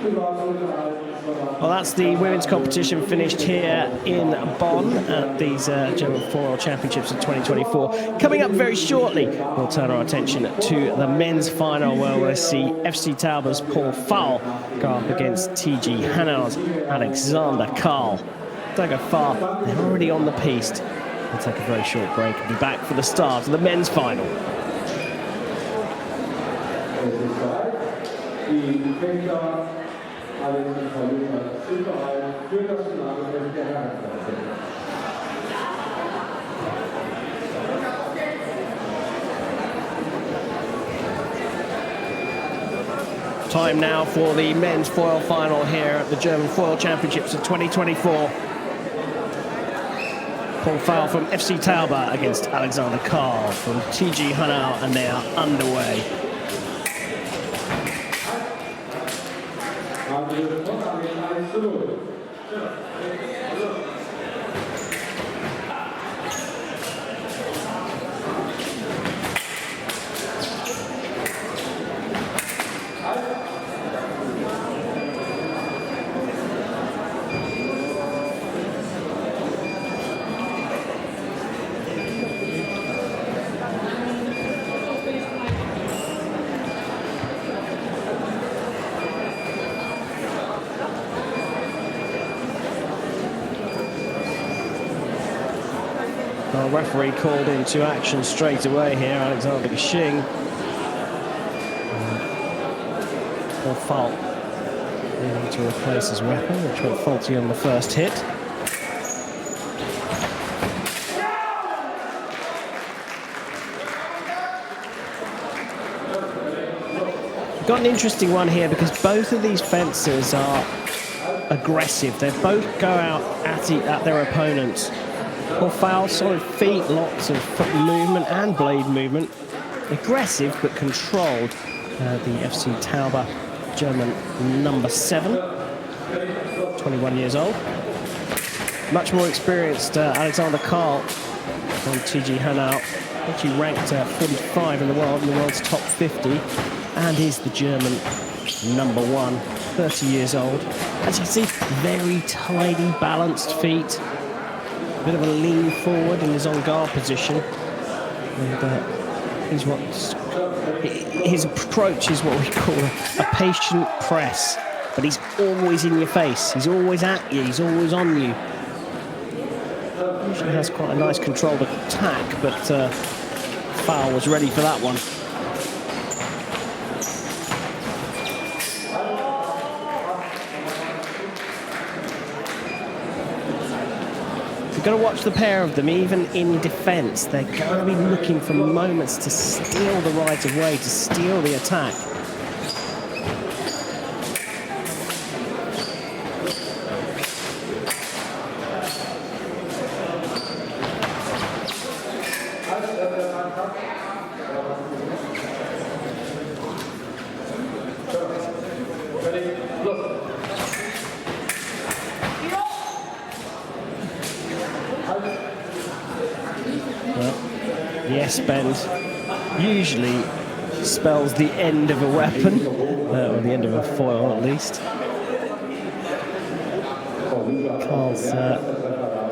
Well, that's the women's competition finished here in Bonn at these German Foil Championships of 2024. Coming up very shortly, we'll turn our attention to the men's final, where we'll see FC Tauber's Faul go up against TG Hanau's Alexander Kahl. Don't go far, they're already on the piste. We'll take a very short break and be back for the start of the men's final. Time now for the men's foil final here at the German Foil Championships of 2024. Faul from FC Tauber against Alexander Kahl from TG Hanau, and they are underway. Well, referee called into action straight away here, Alexander Gashing. Or Faul needing to replace his weapon, which went faulty on the first hit. We've got an interesting one here because both of these fencers are aggressive. They both go out at their opponents. Faul, solid feet, lots of foot movement and blade movement. Aggressive but controlled. The FC Tauber German number 7, 21 years old. Much more experienced Alexander Kahl on TG Hanau, actually ranked 45 in the world's top 50, and is the German number 1, 30 years old. As you see, very tidy, balanced feet. A bit of a lean forward in his on-guard position. And his approach is what we call a patient press. But he's always in your face. He's always at you. He's always on you. Usually has quite a nice controlled attack, but Faul was ready for that one. You've got to watch the pair of them, even in defence. They're going to be looking for moments to steal the right of way, to steal the attack. The S-bend usually spells the end of a weapon, or the end of a foil at least. Kahl's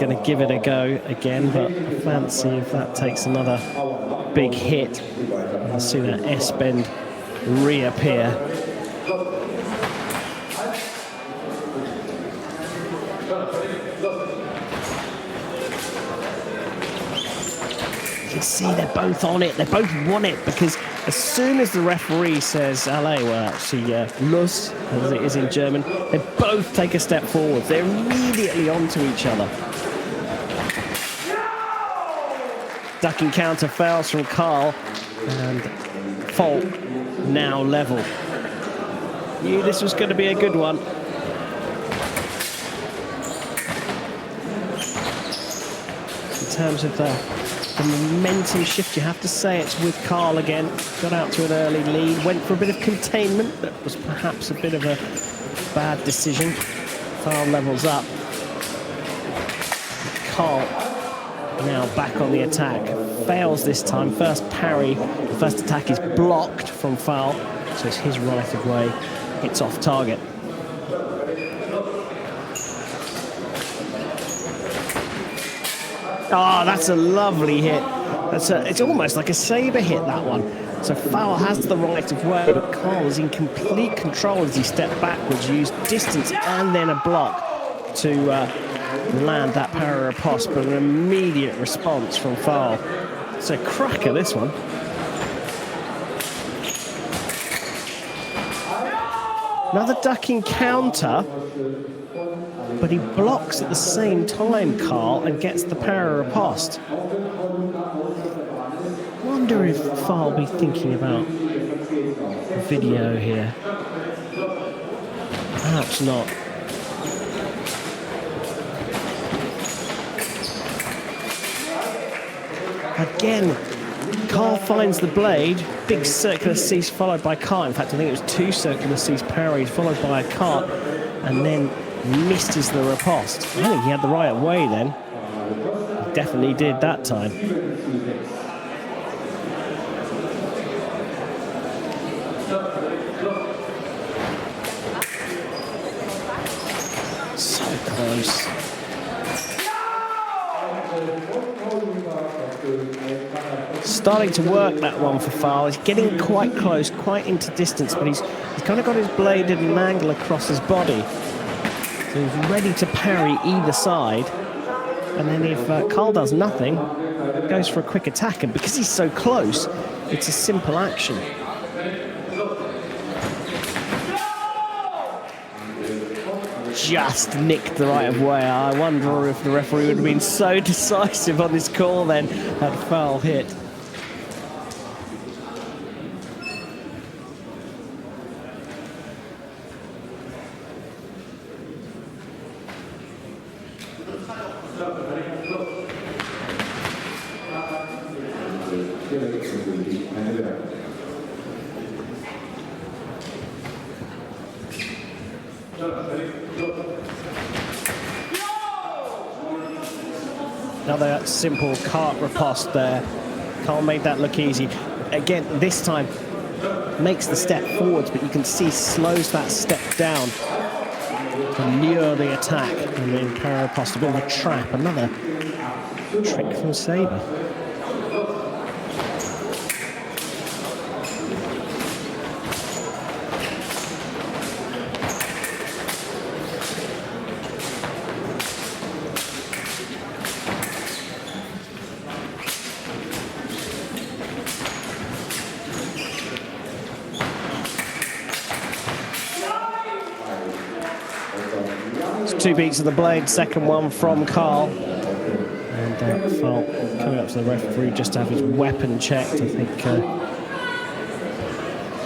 going to give it a go again, but I fancy if that takes another big hit, we'll see that S-bend reappear. You can see they're both on it, they both want it, because as soon as the referee says allez, well actually los, as it is in German, they both take a step forward. They're immediately onto each other. Ducking counter fails from Kahl, and Faul now level. Knew this was going to be a good one. In terms of the momentum shift, you have to say it's with Kahl again. Got out to an early lead, went for a bit of containment. That was perhaps a bit of a bad decision. Faul levels up. Kahl now back on the attack. Fails this time. First parry, the first attack is blocked from Faul, so it's his right of way. It's off target. Oh, that's a lovely hit. It's almost like a saber hit, that one. So Faul has the right of way, but Kahl is in complete control as he stepped backwards, used distance and then a block to land that para riposte, but an immediate response from Faul. It's a cracker, this one. Another ducking counter, but he blocks at the same time, Kahl, and gets the para riposte. Wonder if Faul be thinking about video here. Perhaps not. Again, Kahl finds the blade, big circular cease followed by cart. In fact, I think it was 2 circular cease parries followed by a cart, and then misses the riposte. I think he had the right of way then. He definitely did that time. So close. Starting to work that one for Faul. He's getting quite close, quite into distance, but he's kind of got his blade at an angle across his body. So he's ready to parry either side. And then if Kahl does nothing, goes for a quick attack. And because he's so close, it's a simple action. Just nicked the right of way. I wonder if the referee would have been so decisive on his call then had Faul hit. Another simple cart riposte there. Kahl made that look easy. Again, this time makes the step forwards, but you can see slows that step down to lure the attack. And then para riposte, a bit of a trap. Another trick from Sabre. Two beats of the blade, second one from Kahl. And Faul coming up to the referee just to have his weapon checked. I think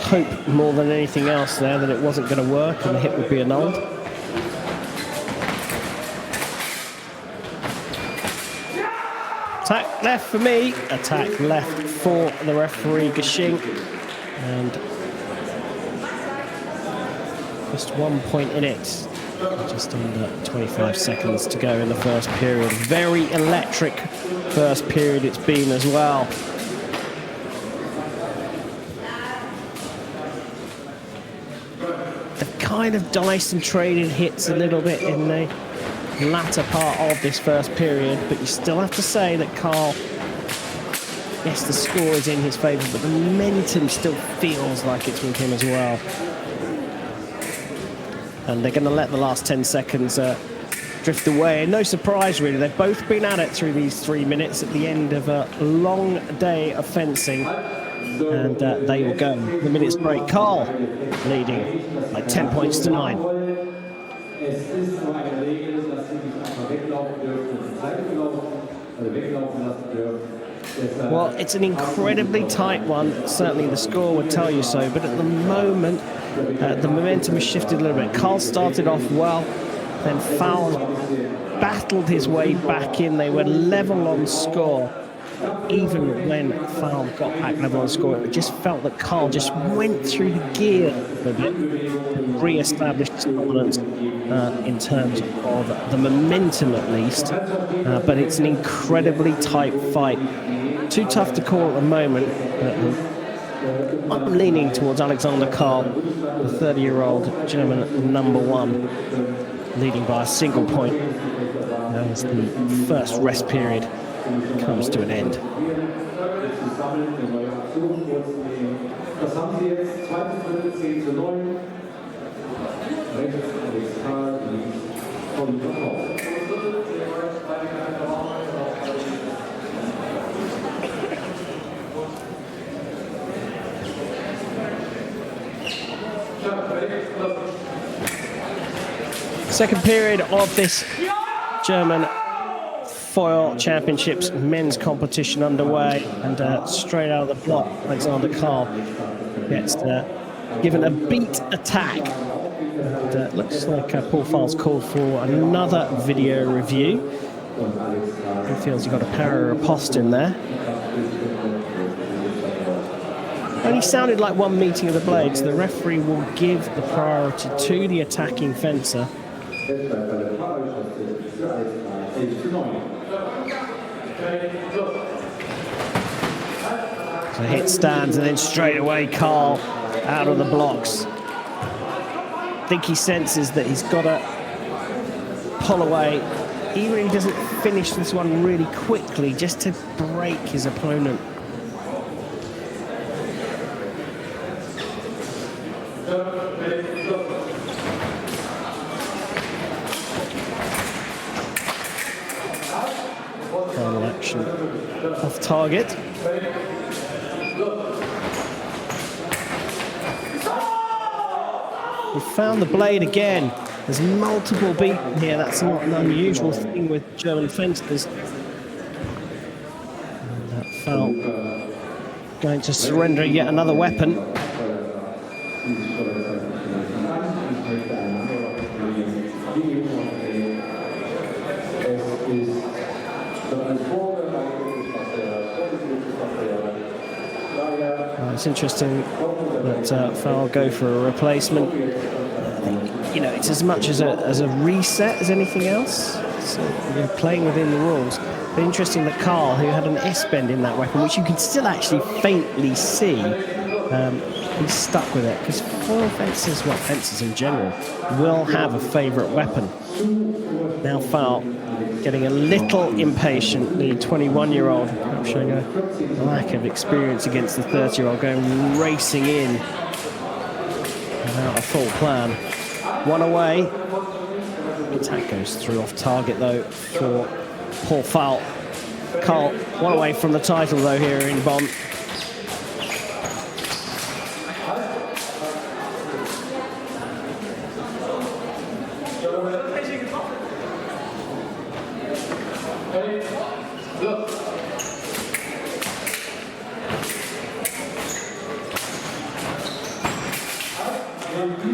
hope more than anything else there that it wasn't going to work and the hit would be annulled. Attack left for me, attack left for the referee Gashing. And just 1 point in it. Just under 25 seconds to go in the first period. Very electric first period it's been as well. They've kind of diced and traded hits a little bit in the latter part of this first period, but you still have to say that Kahl, yes, the score is in his favour, but the momentum still feels like it's with him as well. And they're going to let the last 10 seconds drift away. No surprise, really. They've both been at it through these 3 minutes at the end of a long day of fencing. And they will go. The minutes break. Kahl leading by 10 points to 9. Well, it's an incredibly tight one. Certainly the score would tell you so. But at the moment, the momentum has shifted a little bit. Kahl started off well, then Faul battled his way back in. They were level on score. Even when Faul got back level on score, it just felt that Kahl just went through the gear a bit, re-established his dominance in terms of the momentum at least. But it's an incredibly tight fight. Too tough to call at the moment. I'm leaning towards Alexander Kahl. the 30-year-old German number one, leading by a single point as the first rest period comes to an end. Second period of this German Foil Championships men's competition underway, and straight out of the block, Alexander Kahl gets given a beat attack. And looks like Paul Faul's called for another video review. He feels he got a para-riposte in there. Only sounded like one meeting of the blades. The referee will give the priority to the attacking fencer. So hit stands, and then straight away Kahl out of the blocks. I think he senses that he's got to pull away, even if he doesn't finish this one really quickly, just to break his opponent. Final action off target. We found the blade again. There's multiple beaten here. That's not an unusual thing with German fencers. And that Faul going to surrender yet another weapon. It's interesting that Faul go for a replacement. I think, you know, it's as much as a reset as anything else. So you're playing within the rules. But interesting that Kahl, who had an S-bend in that weapon, which you can still actually faintly see, he's stuck with it. Because foil fencers, well, fencers in general, will have a favourite weapon. Now Faul getting a little impatient, the 21-year-old, perhaps showing a lack of experience against the 30-year-old, going racing in without a full plan. One away. Attack goes through off target, though, for Paul Faul. Kahl, one away from the title, though, here in Bonn.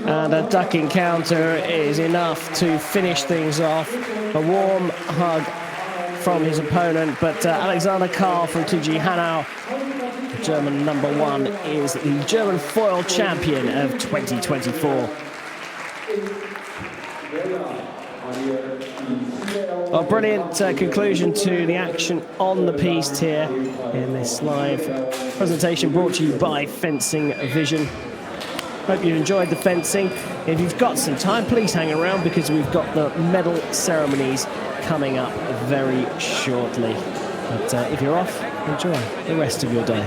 And a ducking counter is enough to finish things off. A warm hug from his opponent, but Alexander Kahl from TG Hanau, the German number one, is the German foil champion of 2024. A brilliant conclusion to the action on the piste here in this live presentation brought to you by Fencing Vision. Hope you enjoyed the fencing. If you've got some time, please hang around because we've got the medal ceremonies coming up very shortly. But if you're off, enjoy the rest of your day.